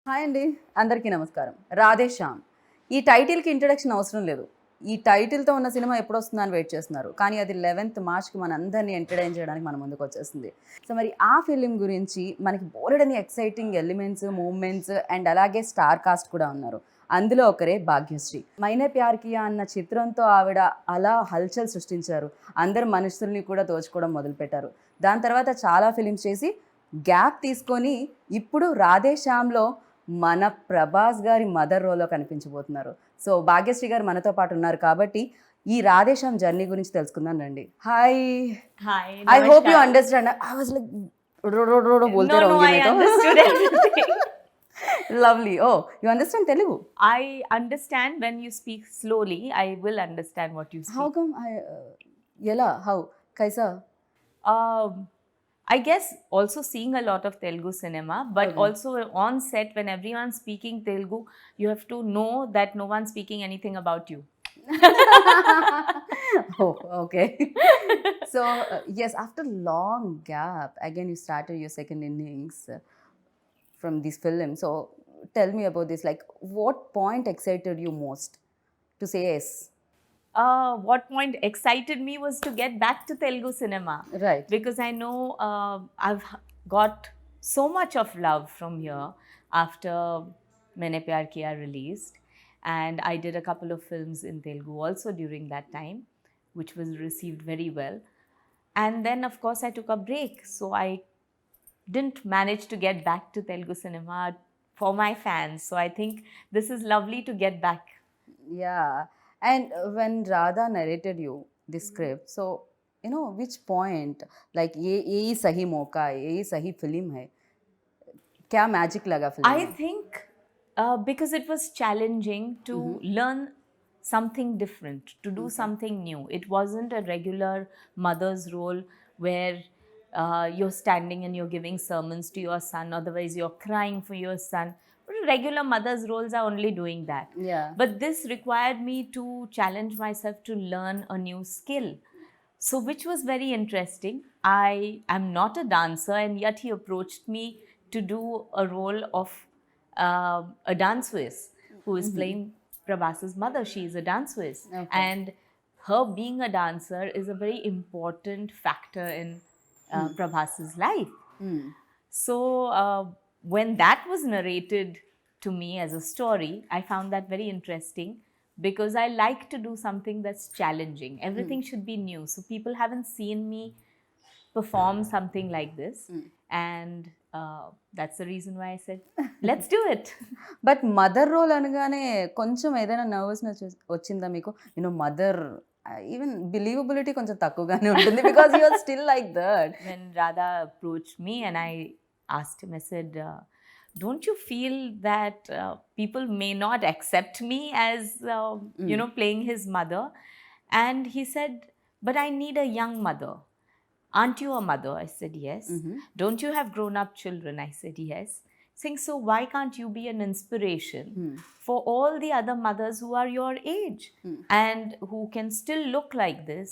Hi అండి, అందరికీ నమస్కారం. రాధే శ్యామ్. ఈ టైటిల్కి ఇంట్రడక్షన్ అవసరం లేదు. ఈ టైటిల్తో ఉన్న సినిమా ఎప్పుడు వస్తుందని వెయిట్ చేస్తున్నారు, కానీ అది 11th మార్చ్కి మన అందరినీ ఎంటర్టైన్ చేయడానికి మన ముందుకు వచ్చేస్తుంది. సో మరి ఆ ఫిలిం గురించి మనకి బోలెడని ఎక్సైటింగ్ ఎలిమెంట్స్, మూమెంట్స్ అండ్ అలాగే స్టార్ కాస్ట్ కూడా ఉన్నారు. అందులో ఒకరే భాగ్యశ్రీ. మైనే ప్యార్ కియా అన్న చిత్రంతో ఆవిడ అలా హల్చల్ సృష్టించారు. అందరు మనుషుల్ని కూడా దోచుకోవడం మొదలుపెట్టారు. దాని తర్వాత చాలా ఫిలిమ్స్ చేసి గ్యాప్ తీసుకొని ఇప్పుడు రాధే శ్యామ్లో మన ప్రభాస్ గారి మదర్ రోల్లో కనిపించబోతున్నారు. సో భాగ్యశ్రీ గారు మనతో పాటు ఉన్నారు కాబట్టి ఈ రాధే శ్యామ్ జర్నీ గురించి తెలుసుకుందాం రండి. Hi. I hope you understand. I was like बोलते रहोगे मैं तो. Lovely. Oh, you understand Telugu? I understand when you speak slowly. I will understand what you speak. How come yela how kaisa? I guess also seeing a lot of Telugu cinema, but also on set when everyone's speaking Telugu, you have to know that no one's speaking anything about you. Oh, okay. So yes, after long gap, again you started your second innings from this film. So tell me about this. Like, what point excited you most to say yes? What point excited me was to get back to Telugu cinema. Right. Because I know I've got so much of love from here after Maine Pyar Kiya released. And I did a couple of films in Telugu also during that time, which was received very well. And then, of course, I took a break. So I didn't manage to get back to Telugu cinema for my fans. So I think this is lovely to get back. Yeah. And when Radha narrated you the script, so you know which point, like ये सही मौका है, ये सही film है, क्या magic लगा film I think because it was challenging to learn something different, to do something new. It wasn't a regular mother's role where you're standing and you're giving sermons to your son, otherwise you're crying for your son. Regular mother's roles are only doing that. Yeah. But this required me to challenge myself to learn a new skill. So which was very interesting. I am not a dancer, and yet he approached me to do a role of a dance whiz who is playing Prabhas's mother. She is a dance whiz. Okay. And her being a dancer is a very important factor in Prabhas's life. So when that was narrated to me as a story, I found that very interesting because I like to do something that's challenging. Everything should be new. So people haven't seen me perform something like this. And that's the reason why I said, let's do it. But mother role అనగానే కొంచెం ఏదైనా nervousness వచ్చిందా మీకు? You know mother even believability కొంచెం తక్కువగానే ఉంటుంది because you are still like that. When Radha approached me and I asked him, I said, don't you feel that people may not accept me as, you know, playing his mother? And he said, but I need a young mother. Aren't you a mother? I said, yes. Don't you have grown-up children? I said, yes. Saying, so why can't you be an inspiration for all the other mothers who are your age and who can still look like this?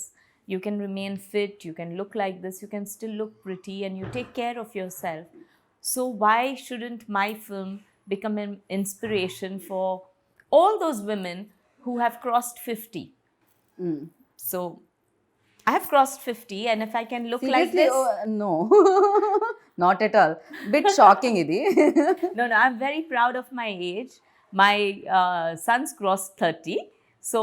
You can remain fit, you can look like this, you can still look pretty, and you take care of yourself. So why shouldn't my film become an inspiration for all those women who have crossed 50? So I have crossed 50, and if I can look like Seriously? this... Oh, no. Not at all. Bit shocking idi. No, I'm very proud of my age. My sons crossed 30. So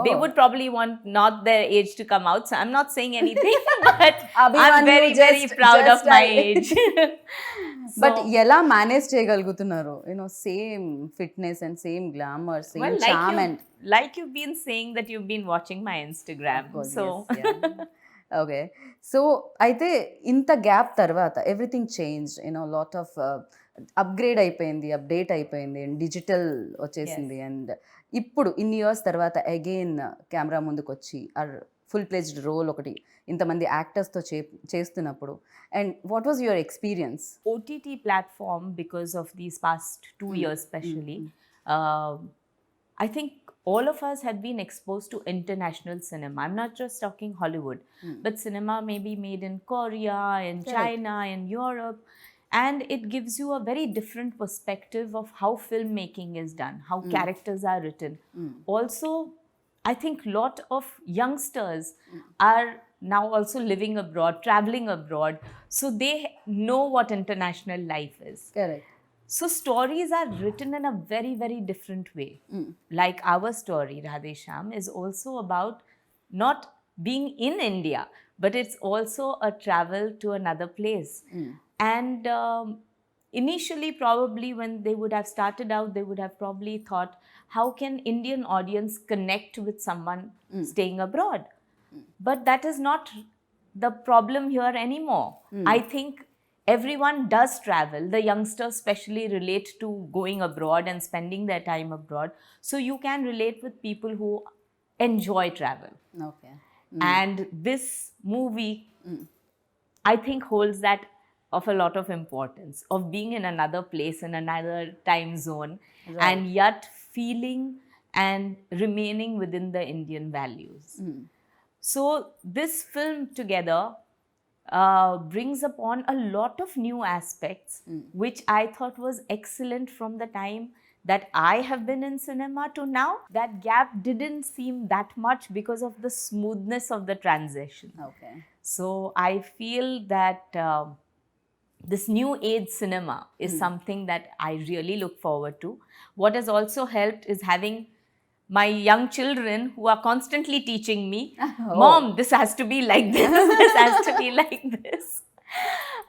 they would probably want not their age to come out. So I'm not saying anything, but I'm very, very proud of my age. But ఎలా manage చేయగలుగుతున్నారు? You know same fitness and same glamour, same charm and like you've been saying that you've been watching my Instagram. So okay. So అయితే ఇంత gap తర్వాత everything change, you know lot of upgrade అయిపోయింది, update అయిపోయింది, and digital వచ్చేసింది. And ఇప్పుడు ఇన్ని years తర్వాత again camera ముందుకు వచ్చి ఫుల్ ప్లేజ్డ్ రోల్ ఒకటి ఇంతమంది యాక్టర్స్తో చేస్తున్నప్పుడు, and what was your experience? OTT platform, because of these past 2 years especially, I think all of us had been exposed to international cinema. I'm not just talking Hollywood, but cinema may be made in Korea, in China, in Europe. And it gives you a very different perspective of how filmmaking is done, how characters are written. Also, I think a lot of youngsters are now also living abroad, traveling abroad, so they know what international life is. Correct. So stories are written in a very, very different way. Like our story, Radhe Shyam, is also about not being in India, but it's also a travel to another place. And initially, probably when they would have started out, they would have probably thought, how can Indian audience connect with someone staying abroad? But that is not the problem here anymore. I think everyone does travel. The youngsters especially relate to going abroad and spending their time abroad. So you can relate with people who enjoy travel. Okay. And this movie, I think, holds that of a lot of importance, of being in another place, in another time zone, and yet feeling and remaining within the Indian values. So this film together brings upon a lot of new aspects, which I thought was excellent from the time that I have been in cinema to now. That gap didn't seem that much because of the smoothness of the transition. Okay. So I feel that this new age cinema is something that I really look forward to. What has also helped is having my young children who are constantly teaching me, Mom, this has to be like this, this has to be like this.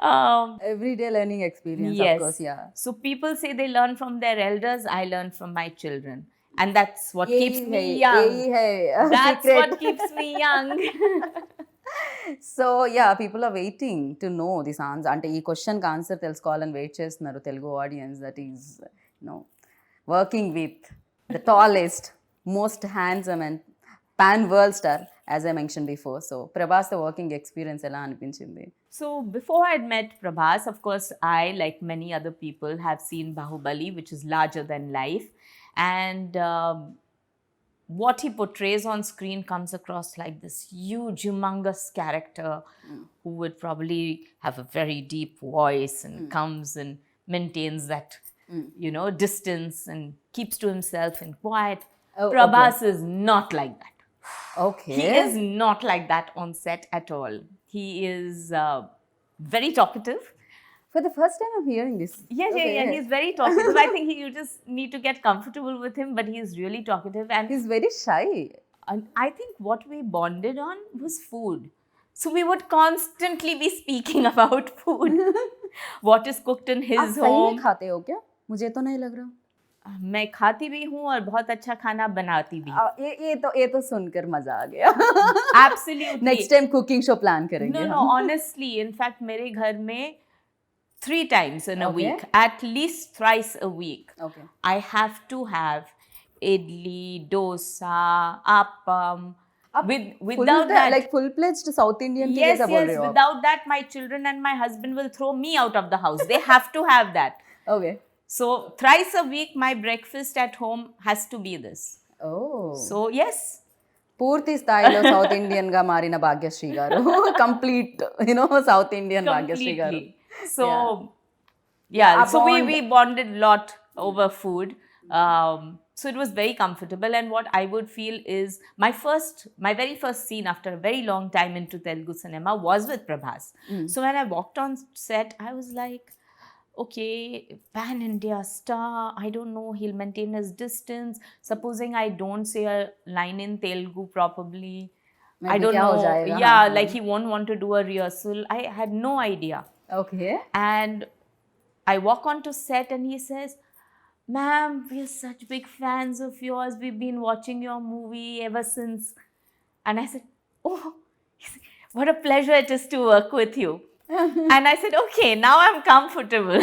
Everyday learning experience, Yes. of course, yeah. So people say they learn from their elders, I learn from my children. And that's what keeps me young. That's Secret. what keeps me young. So yeah people are waiting to know this answer. అంటే ఈ క్వశ్చన్కి answer తెలుసుకోవాలని wait చేస్తున్నారు Telugu audience. That is working with the tallest, most handsome and pan world star, as I mention before. So Prabhas the working experience ఎలా అనిపించింది? So before I had met Prabhas, of course, I, like many other people, have seen Bahubali, which is larger than life. And what he portrays on screen comes across like this huge, humongous character who would probably have a very deep voice and comes and maintains that, distance and keeps to himself and quiet. Prabhas is not like that. Okay. He is not like that on set at all. He is very talkative. For the first time I'm hearing this. Yeah. He's very talkative. I think you just need to get comfortable with him, but he is really talkative. And He's very shy. I think what we bonded on was food. So we would constantly be speaking about food. What is cooked in his आप सही में home. खाते हो क्या? मुझे तो नहीं लग रहा. मैं खाती भी हूँ और बहुत अच्छा खाना बनाती भी हूँ. ये तो सुनकर मजा आ गया. Absolutely. Next time cooking show plan करेंगे. No, honestly, in fact, मेरे घर में 3 times in a week, at least thrice a week, I have to have idli, dosa, appam. Without that, like full-fledged South Indian. yes, without that, my children and my husband will throw me out of the house. They have to have that. Okay. So thrice a week, my breakfast at home has to be this. Oh. So yes. పూర్తి స్థాయిలో south Indian గా మారిన భాగ్యశ్రీ గారు. Complete south Indian Bhagyashree గారు. So so we bonded a lot over food. So it was very comfortable, and what I would feel is my very first scene after a very long time into Telugu cinema was with Prabhas. So when I walked on set, I was like, okay, pan India star, I don't know, he'll maintain his distance. Supposing I don't say a line in Telugu properly, Maybe I don't know. jayega. Yeah, like he won't want to do a rehearsal. I had no idea. Okay. And I walk onto set and he says, ma'am, we're such big fans of yours. We've been watching your movie ever since. And I said, oh, what a pleasure it is to work with you. And I said, okay, now I'm comfortable.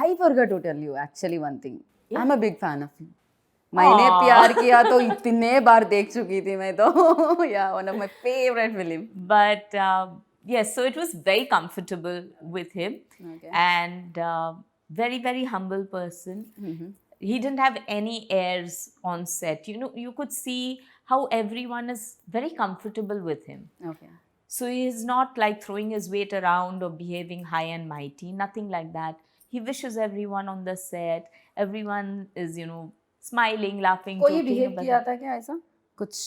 I forgot to tell you actually one thing. I'm a big fan of you. मैंने प्यार किया तो इतने बार देख चुकी थी मैं तो. Yeah, one of my favorite film. But yes, so it was very comfortable with him. Okay. And very, very humble person. He didn't have any airs on set. You could see how everyone is very comfortable with him. Okay. So he is not like throwing his weight around or behaving high and mighty, nothing like that. He wishes everyone on the set, everyone is, smiling, laughing, कोई joking behave about किया it. था क्या ऐसा कुछ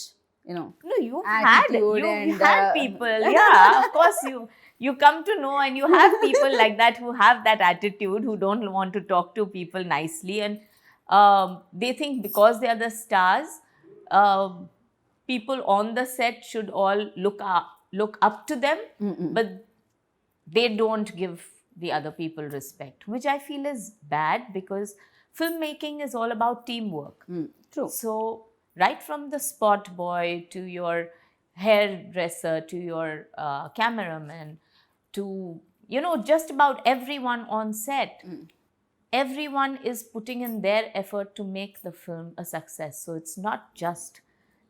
No, you attitude and had people, yeah, of course you come to know, and you have people like that who have that attitude, who don't want to talk to people nicely, and they think because they are the stars, people on the set should all look up to them, but they don't give the other people respect, which I feel is bad, because filmmaking is all about teamwork. True. So right from the spot boy to your hairdresser to your cameraman to just about everyone on set, everyone is putting in their effort to make the film a success. So it's not just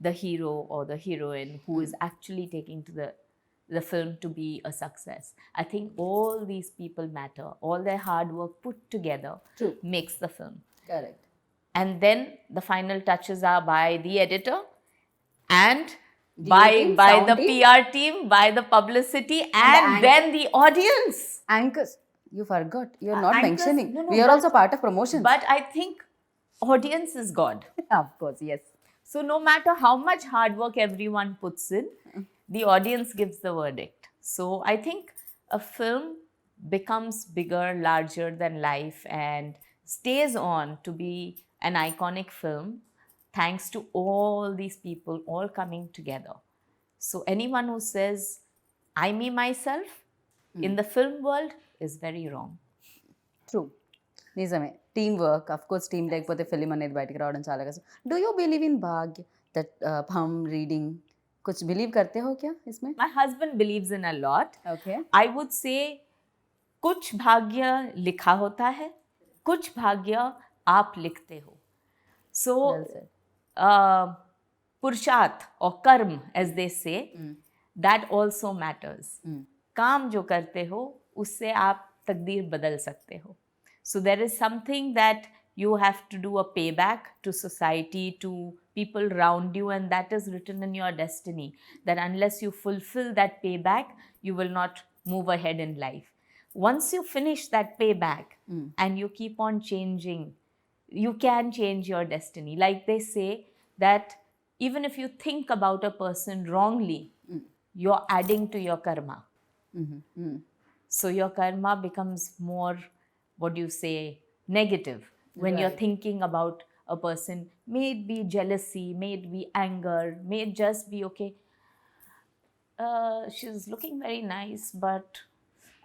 the hero or the heroine who is actually taking to the film to be a success. I think all these people matter. All their hard work put together True. makes the film. Correct. And then the final touches are by the editor and The by team, by sound the team. PR team, by the publicity, and then the audience. Anchors, you forgot, you're not Anchors- mentioning. no, We are but- also part of promotion. But I think audience is God. Of course, yes. So no matter how much hard work everyone puts in, the audience gives the verdict. So I think a film becomes bigger, larger than life, and stays on to be an iconic film thanks to all these people all coming together. So anyone who says, I, me, myself, in the film world is very wrong. True నిజమే team work of course team లేకపోతే film అనేది బయటకు రావడం చాలా కష్టం do you believe इन भाग्य that हम reading कुछ बिलीव करते हो क्या इसमें My husband believes in a lot. Okay I would say कुछ भाग्य लिखा होता है, कुछ भाग्य आप लिखते हो. So पुरुषार्थ or कर्म, as they say, that also matters. काम जो करते हो उससे आप तकदीर बदल सकते हो. So there is something that you have to do a payback to society, to people around you, and that is written in your destiny, that unless you fulfill that payback, you will not move ahead in life. Once you finish that payback and you keep on changing, you can change your destiny. Like they say that even if you think about a person wrongly, you're adding to your karma. So your karma becomes more, what do you say, negative when you're thinking about a person. May it be jealousy, may it be anger, may it just be, okay, she's looking very nice, but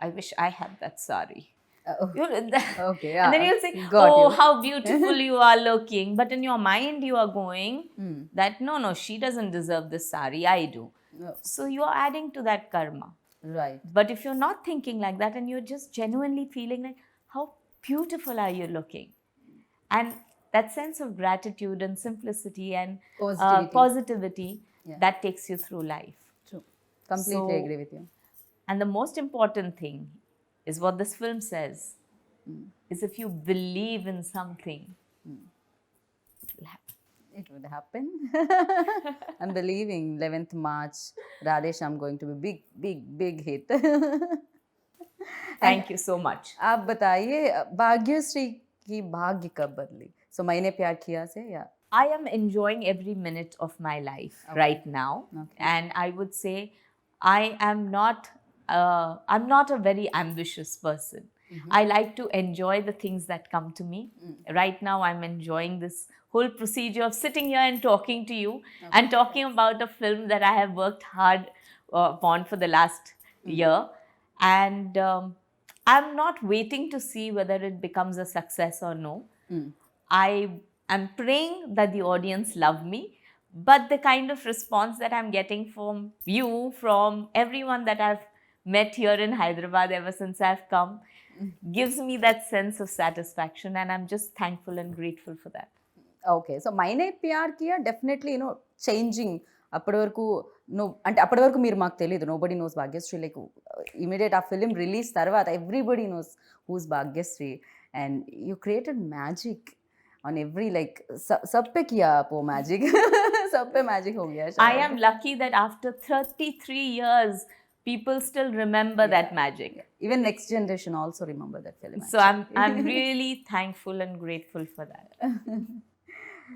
I wish I had that sari. Okay, yeah. And then you'll say, Got oh, you. how beautiful you are looking. But in your mind, you are going that, no, she doesn't deserve this sari, I do. No. So you're adding to that karma. Right. But if you're not thinking like that and you're just genuinely feeling like, how beautiful are you looking? And that sense of gratitude and simplicity and positivity Yeah. that takes you through life. True. Completely So- agree with you. And the most important thing is what this film says, is if you believe in something, it will happen. It would happen. I'm believing 11th March, Radhe Shyam going to be big hit. Thank you so much. आप बताइए भाग्यश्री की भाग्य कब बदली सो मैंने प्यार किया से या I am enjoying every minute of my life right now. Okay. And I would say I'm not a very ambitious person. I like to enjoy the things that come to me. Right now, I'm enjoying this whole procedure of sitting here and talking to you and talking about a film that I have worked hard upon for the last year. And I'm not waiting to see whether it becomes a success or no. I am praying that the audience love me, but the kind of response that I'm getting from you, from everyone that I've met here in Hyderabad ever since I've come, gives me that sense of satisfaction, and I'm just thankful and grateful for that. Okay so Maine Pyar Kiya definitely changing అప్పటి వరకు అంటే అప్పటి వరకు మీరు మాకు తెలియదు nobody knows Bhagyashree like immediate ఆ film release తర్వాత everybody knows who's Bhagyashree and you created magic on every like sab pe kiya aap wo magic सब पे मैजिक हो गया I शायद. am lucky that after 33 years, people still remember that magic. Even next generation also remember that film. So I'm really thankful and grateful for that.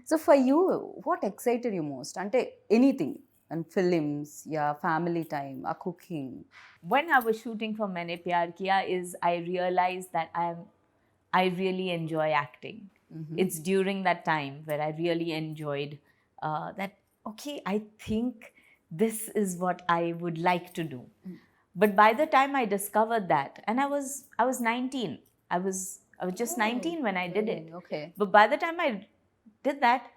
So for you, what excited you most? Ante anything and films, yeah, family time, a cooking. When I was shooting for Maine Pyar Kiya is I realized that I really enjoy acting. It's during that time where I really enjoyed that, okay, I think this is what I would like to do. But by the time I discovered that, and I was 19. I was just 19 when I did it. Okay. But by the time I did that,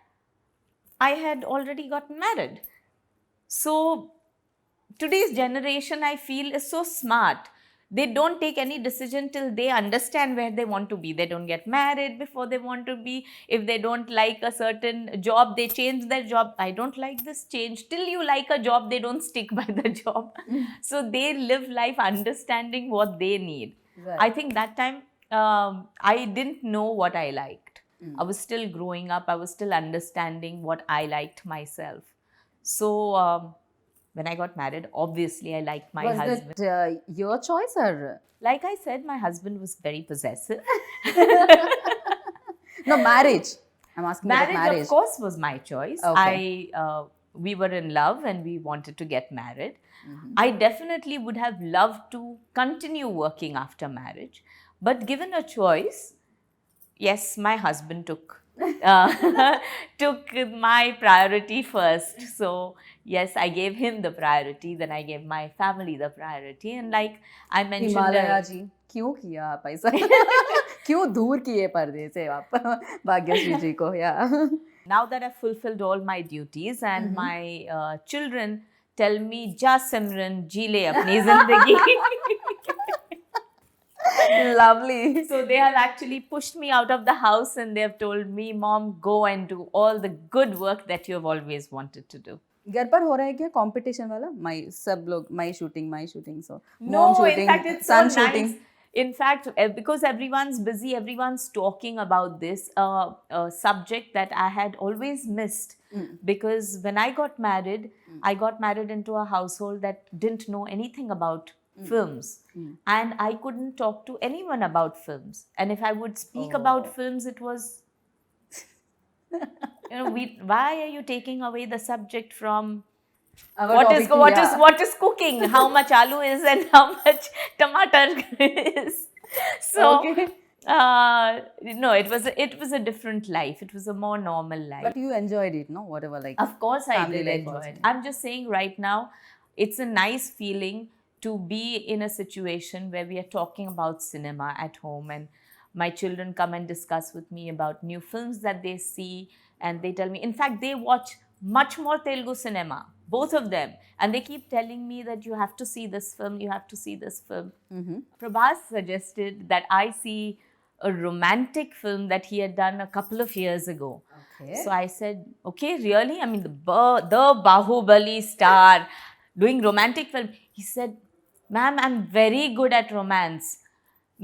I had already gotten married. So today's generation, I feel, is so smart. They don't take any decision till they understand where they want to be. They don't get married before they want to be. If they don't like a certain job, they change their job. I don't like this, change. Till you like a job, they don't stick by the job. So they live life understanding what they need. Right. I think that time I didn't know what I liked. I was still growing up. I was still understanding what I liked myself. So when I got married, obviously I liked my husband. Was that your choice or? Like I said, my husband was very possessive. No, marriage. I'm asking about marriage. Of course, was my choice. Okay. We were in love and we wanted to get married. I definitely would have loved to continue working after marriage. But given a choice, yes, my husband took my priority first. So yes, I gave him the priority, then I gave my family the priority. And like I mentioned, Himalaya जी क्यों किया आप ऐसा? क्यों दूर किए पर्दे से आप भाग्यश्री जी को? Yeah. Now that I've fulfilled all my duties and my children tell me, "Ja Simran, ji le apni zindagi." Lovely. So they have actually pushed me out of the house and they have told me, "Mom, go and do all the good work that you have always wanted to do." घर पर हो रहा है क्या competition वाला? सब लोग my shooting so No, mom shooting in fact, it's sun so shooting. nice. In fact, because everyone's busy, everyone's talking about this subject that I had always missed. Because when I got married into a household that didn't know anything about films. And I couldn't talk to anyone about films. And if I would speak about films, it was, why are you taking away the subject from what is cooking, how much aloo is and how much tomato is. So Okay. No, it was a different life. It was a more normal life. But you enjoyed it, no? Whatever, like. Of course I family did life enjoy also. it. I'm just saying right now, it's a nice feeling to be in a situation where we are talking about cinema at home and my children come and discuss with me about new films that they see and they tell me, in fact, they watch much more Telugu cinema, both of them. And they keep telling me that you have to see this film, you have to see this film. Prabhas suggested that I see a romantic film that he had done a couple of years ago. Okay. So I said, okay, really? I mean, the Bahubali star doing romantic film. He said, "Ma'am, I'm very good at romance.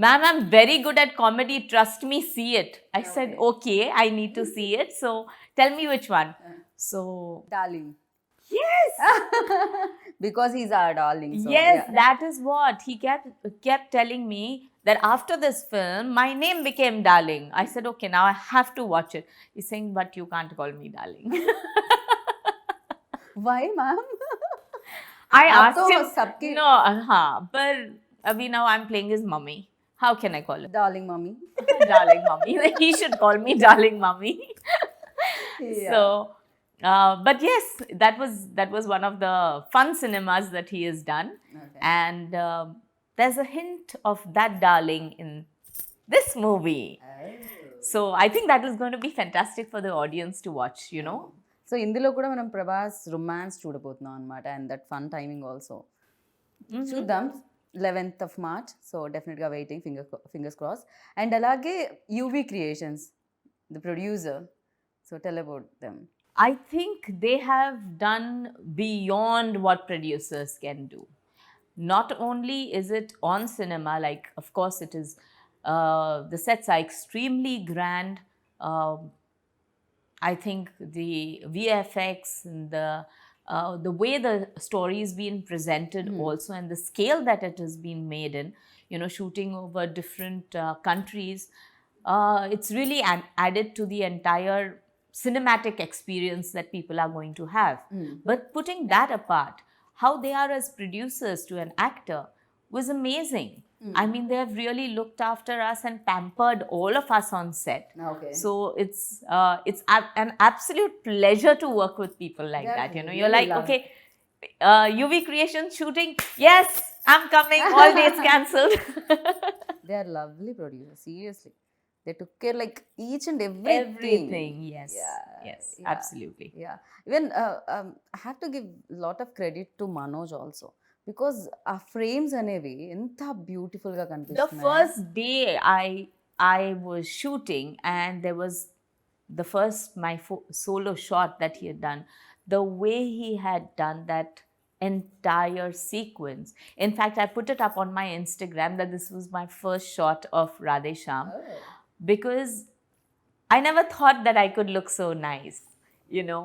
Ma'am, I'm very good at comedy. Trust me, see it." I said, okay, I need to see it. So tell me which one. So, Darling. yes. Because he's our darling. So, Yes, yeah. that is what. He kept telling me that after this film, my name became Darling. I said, okay, now I have to watch it. He's saying, but you can't call me Darling. Why, ma'am? I आप asked तो him. सबके- No, but Abhi now I'm playing his mummy. How can I call him? Darling mommy. Darling mummy. He should call me Darling mummy. Yeah. So, but yes, that was one of the fun cinemas that he has done. Okay. And there's a hint of that darling in this movie. So I think that is going to be fantastic for the audience to watch, so ఇందులో కూడా మనం Prabhas romance చూడబోతున్నాం అనమాట and that fun timing also చూద్దాం 11th of March. So డెఫినెట్గా waiting fingers cross. And అలాగే UV creations the producer, so tell about them. I think they have done beyond what producers can do. Not only is it on cinema, like of course it is, the sets are extremely grand. I think the VFX and the way the story is being presented also, and the scale that it has been made in, shooting over different countries, it's really added to the entire cinematic experience that people are going to have. But putting that apart, how they are as producers to an actor was amazing. I mean, they have really looked after us and pampered all of us on set. Okay. So it's an absolute pleasure to work with people like that. You're really like, love okay, UV creation shooting, yes, I'm coming, all dates cancelled. They are lovely producers, seriously. They took care like each and everything. Yes. Yeah, Yes, yeah, absolutely. Yeah. Even I have to give a lot of credit to Manoj also. Because ఆ frames అనేవి ఎంత beautiful గా The కనిపిస్తున్నాయి. first day I was shooting, and there was the first my solo shot that he had done, the way he had done that entire sequence. In fact, I put it up on my Instagram that this was my first shot of Radhe Shyam, because I never thought that I could look so nice. No,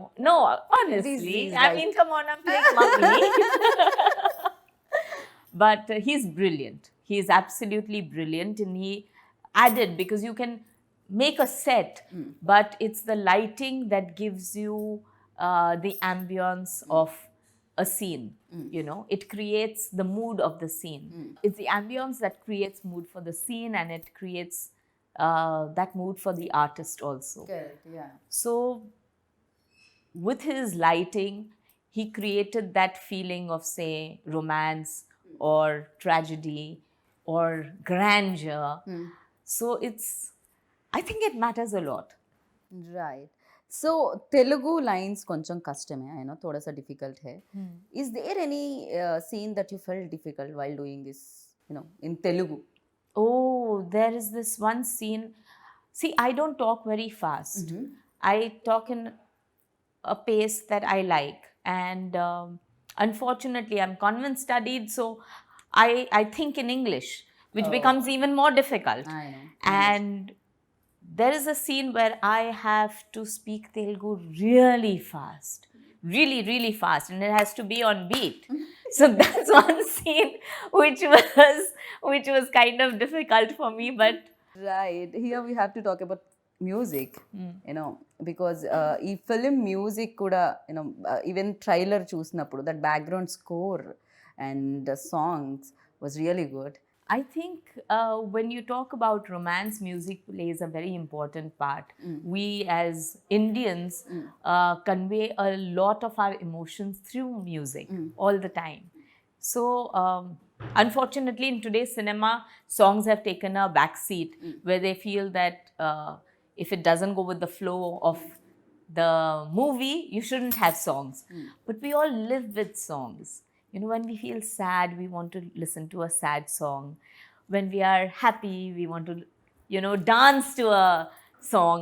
honestly, These I mean, come on, I'm playing mummy. But he's brilliant. He's absolutely brilliant, and he added, because you can make a set, but it's the lighting that gives you the ambience of a scene. It creates the mood of the scene. It's the ambience that creates mood for the scene, and it creates that mood for the artist also. Correct, yeah. So with his lighting, he created that feeling of, say, romance or tragedy or grandeur. So I think it matters a lot. Right. So Telugu lines కొంచెం కష్టమే. I know थोड़ा सा difficult है. Is there any scene that you felt difficult while doing this, in Telugu? Oh, there is this one scene. See, I don't talk very fast. I talk in a pace that I like. And unfortunately, I'm convent studied, so I think in English, which becomes even more difficult. I know. And there is a scene where I have to speak Telugu really fast. Really, really fast. And it has to be on beat. So that's one scene which was kind of difficult for me, but Right. Here we have to talk about music, because ఈ film music కూడా even trailer చూసినప్పుడు that background score and songs was really good. I think when you talk about romance, music plays a very important part. We as Indians convey a lot of our emotions through music all the time. So unfortunately, in today's cinema, songs have taken a back seat, where they feel that if it doesn't go with the flow of the movie, you shouldn't have songs. But we all live with songs. When we feel sad, we want to listen to a sad song. When we are happy, we want to, dance to a song.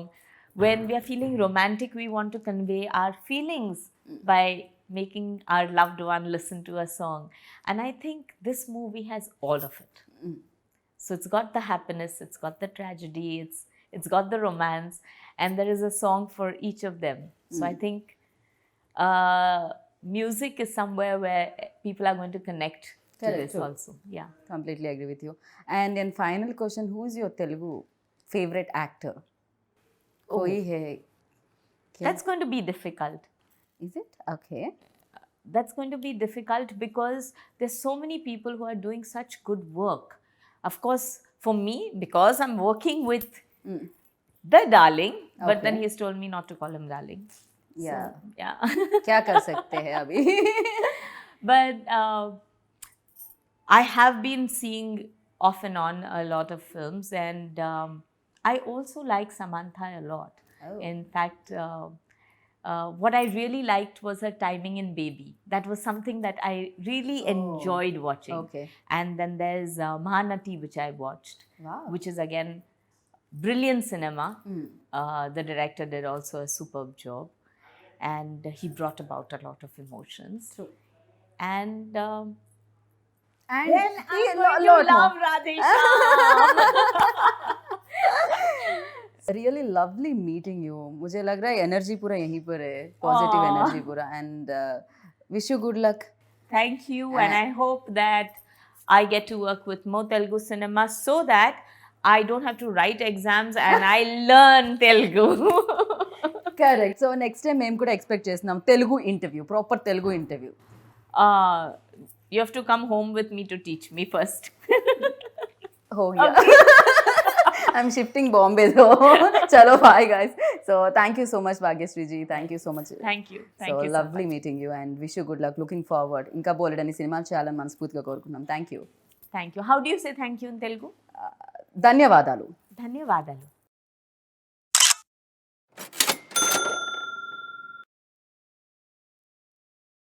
When we are feeling romantic, we want to convey our feelings by making our loved one listen to a song. And I think this movie has all of it. So it's got the happiness, it's got the tragedy, it's got the romance, and there is a song for each of them. So I think music is somewhere where people are going to connect to this also. Yeah. Completely agree with you. And then final question, who is your Telugu favorite actor? Koi hai? That's going to be difficult. Is it? Okay. That's going to be difficult because there's so many people who are doing such good work. Of course, for me, because I'm working with the darling, but then he's told me not to call him darling. Yeah. So, yeah. क्या कर सकते हैं अभी? But I have been seeing off and on a lot of films, and I also like Samantha a lot. In fact, what I really liked was her timing in Baby. That was something that I really enjoyed watching. Okay. And then there's Mahanati, which I watched, which is again brilliant cinema. The director did also a superb job, and he brought about a lot of emotions. True. And then And I'm going to love Radhe Shyam. Really lovely meeting you. मुझे लग रहा है energy पूरा यहीं पर है, positive energy पूरा. And wish you good luck. Thank you, and I hope that I get to work with more Telugu cinema so that I don't have to write exams and I learn Telugu. Correct. So next time మేము కూడా expect చేస్తున్నాం Telugu interview, proper Telugu interview. You have to come home with me to teach me first. Oh yeah. I'm shifting Bombay though. Chalo, bye guys. So thank you so much Bhagyasree ji. Thank you so much. Thank you. Thank So you lovely so much. meeting you and wish you good luck. Looking forward. Inka boledani సినిమాలు చేయాలని మనస్ఫూర్తిగా కోరుకుంటున్నాం. Thank you. Thank you. How do you say thank you in Telugu? ధన్యవాదాలు. ధన్యవాదాలు.